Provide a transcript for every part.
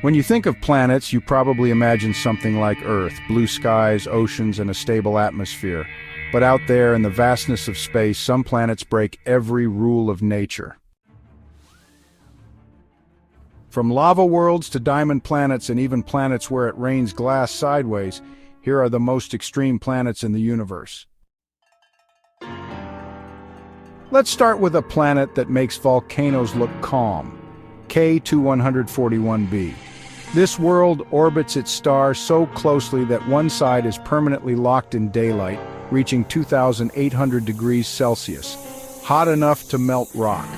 When you think of planets, you probably imagine something like Earth, blue skies, oceans, and a stable atmosphere. But out there in the vastness of space, some planets break every rule of nature. From lava worlds to diamond planets and even planets where it rains glass sideways, here are the most extreme planets in the universe. Let's start with a planet that makes volcanoes look calm, K2141b. This world orbits its star so closely that one side is permanently locked in daylight, reaching 2,800 degrees Celsius, hot enough to melt rock.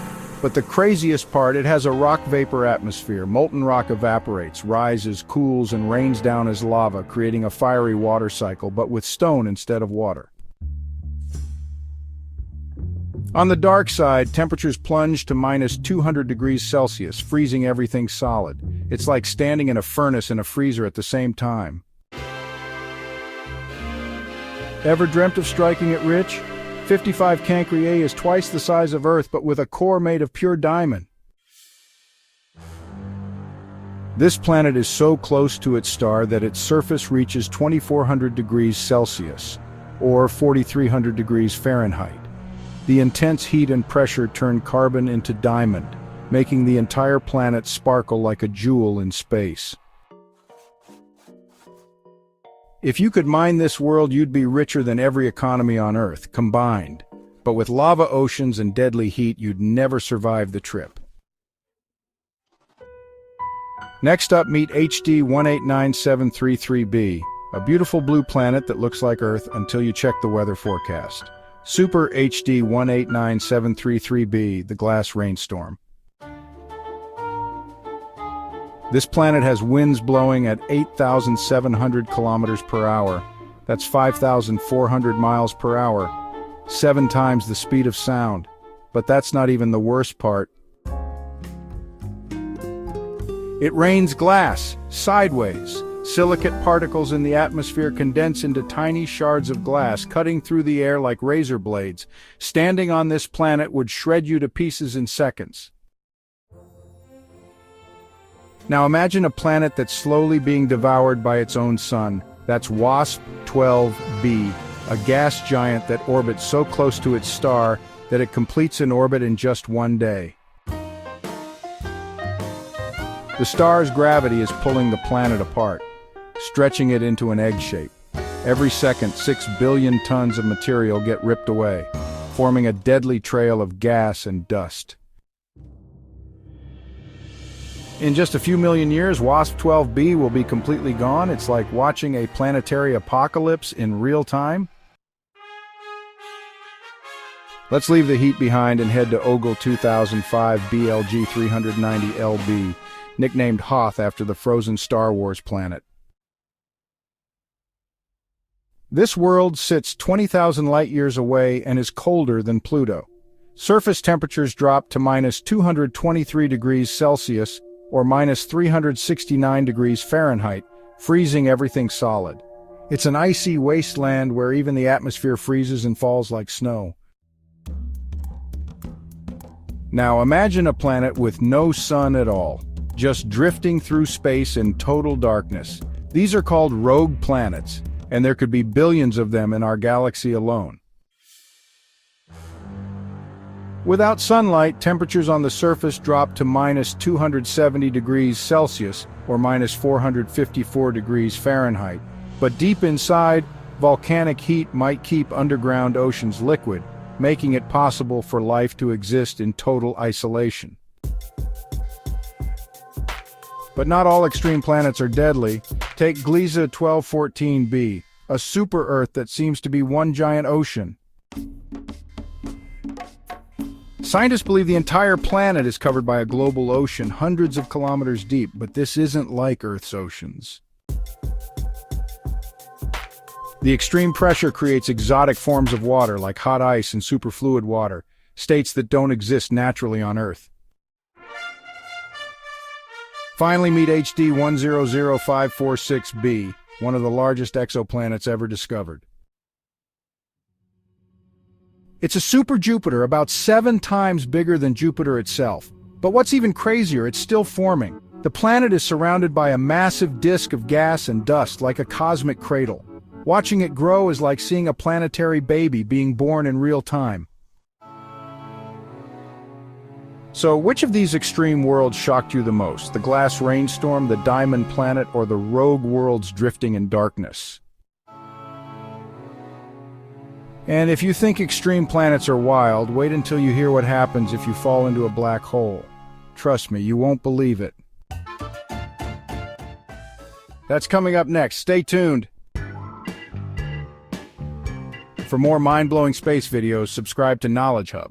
But the craziest part, it has a rock vapor atmosphere. Molten rock evaporates, rises, cools, and rains down as lava, creating a fiery water cycle, but with stone instead of water. On the dark side, temperatures plunge to minus 200 degrees Celsius, freezing everything solid. It's like standing in a furnace and a freezer at the same time. Ever dreamt of striking it rich? 55 Cancri is twice the size of Earth, but with a core made of pure diamond. This planet is so close to its star that its surface reaches 2,400 degrees Celsius, or 4,300 degrees Fahrenheit. The intense heat and pressure turn carbon into diamond, making the entire planet sparkle like a jewel in space. If you could mine this world, you'd be richer than every economy on Earth, combined. But with lava oceans and deadly heat, you'd never survive the trip. Next up, meet HD 189733b, a beautiful blue planet that looks like Earth until you check the weather forecast. Super HD 189733b, the glass rainstorm. This planet has winds blowing at 8,700 kilometers per hour. That's 5,400 miles per hour, 7 times the speed of sound. But that's not even the worst part. It rains glass, sideways. Silicate particles in the atmosphere condense into tiny shards of glass, cutting through the air like razor blades. Standing on this planet would shred you to pieces in seconds. Now imagine a planet that's slowly being devoured by its own sun. That's WASP-12b, a gas giant that orbits so close to its star that it completes an orbit in just one day. The star's gravity is pulling the planet apart, stretching it into an egg shape. Every second, 6 billion tons of material get ripped away, forming a deadly trail of gas and dust. In just a few million years, WASP-12b will be completely gone. It's like watching a planetary apocalypse in real time. Let's leave the heat behind and head to Ogle 2005 BLG 390LB, nicknamed Hoth after the frozen Star Wars planet. This world sits 20,000 light-years away and is colder than Pluto. Surface temperatures drop to minus 223 degrees Celsius, or minus 369 degrees Fahrenheit, freezing everything solid. It's an icy wasteland where even the atmosphere freezes and falls like snow. Now imagine a planet with no sun at all, just drifting through space in total darkness. These are called rogue planets, and there could be billions of them in our galaxy alone. Without sunlight, temperatures on the surface drop to minus 270 degrees Celsius, or minus 454 degrees Fahrenheit. But deep inside, volcanic heat might keep underground oceans liquid, making it possible for life to exist in total isolation. But not all extreme planets are deadly. Take Gliese 1214b, a super-Earth that seems to be one giant ocean. Scientists believe the entire planet is covered by a global ocean hundreds of kilometers deep, but this isn't like Earth's oceans. The extreme pressure creates exotic forms of water like hot ice and superfluid water, states that don't exist naturally on Earth. Finally, meet HD 100546b, one of the largest exoplanets ever discovered. It's a super Jupiter, about 7 times bigger than Jupiter itself. But what's even crazier, it's still forming. The planet is surrounded by a massive disk of gas and dust like a cosmic cradle. Watching it grow is like seeing a planetary baby being born in real time. So, which of these extreme worlds shocked you the most? The glass rainstorm, the diamond planet, or the rogue worlds drifting in darkness? And if you think extreme planets are wild, wait until you hear what happens if you fall into a black hole. Trust me, you won't believe it. That's coming up next. Stay tuned. For more mind-blowing space videos, subscribe to Knowledge Hub.